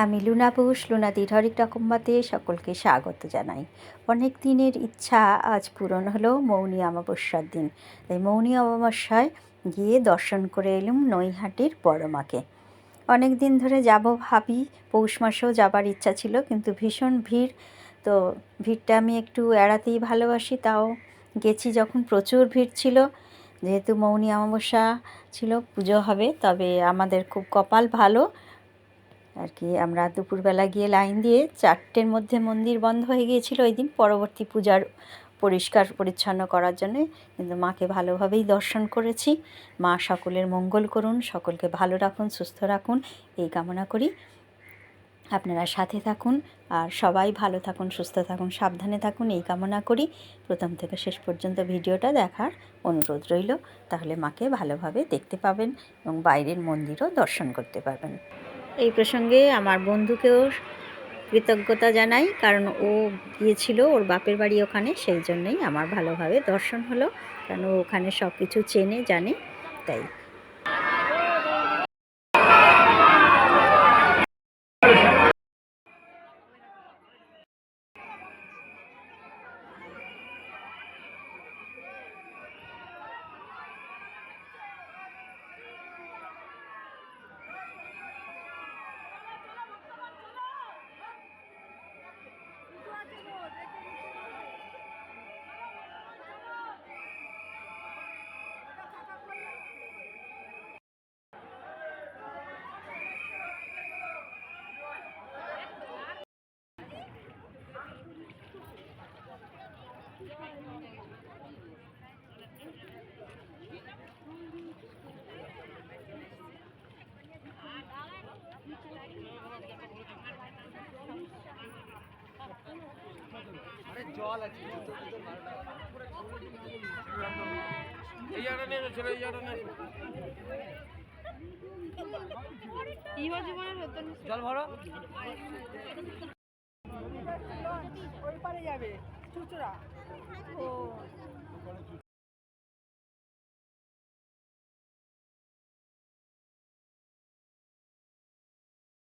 আমি Luna Bush, লুনাদির হরেক রকমবাতে সকলকে স্বাগত জানাই। অনেক দিনের ইচ্ছা আজ পূরণ হলো মৌনী অমাবস্যার দিন। তাই মৌনী অমাবস্যায় গিয়ে দর্শন করে এলুম নৈহাটির বড় মাকে। অনেক দিন ধরে যাব ভাবি, পৌষ মাসেও যাবার ইচ্ছা ছিল, কিন্তু ভীষণ ভিড়। তো ভিড়টা আমি একটু এড়াতেই ভালোবাসি, তাও গেছি যখন প্রচুর ভিড় ছিল। যেহেতু মৌনী অমাবস্যা ছিল, পুজো হবে, তবে আমাদের খুব কপাল ভালো আর কি। আমরা দুপুরবেলা গিয়ে লাইন দিয়ে 4টের মধ্যে মন্দির বন্ধ হয়ে গিয়েছিল ওই দিন, পরবর্তী পূজার পরিষ্কার পরিচ্ছন্ন করার জন্যে। কিন্তু মাকে ভালোভাবেই দর্শন করেছি। মা সকলের মঙ্গল করুন, সকলকে ভালো রাখুন, সুস্থ রাখুন, এই কামনা করি। আপনারা সাথে থাকুন আর সবাই ভালো থাকুন, সুস্থ থাকুন, সাবধানে থাকুন, এই কামনা করি। প্রথম থেকে শেষ পর্যন্ত ভিডিওটা দেখার অনুরোধ রইল, তাহলে মাকে ভালোভাবে দেখতে পাবেন এবং বাইরের মন্দিরও দর্শন করতে পারবেন। এই প্রসঙ্গে আমার বন্ধুকেও কৃতজ্ঞতা জানাই, কারণ ও গিয়েছিল, ওর বাপের বাড়ি ওখানে, সেই জন্যই আমার ভালোভাবে দর্শন হলো, কারণ ও ওখানে সব কিছু চেনে জানে, তাই। জল আছে এই জায়গাটা নিয়ে চলে, এই জায়গাটা নিয়ে জল ভরো, ওই পারে যাবে চুচড়া। ও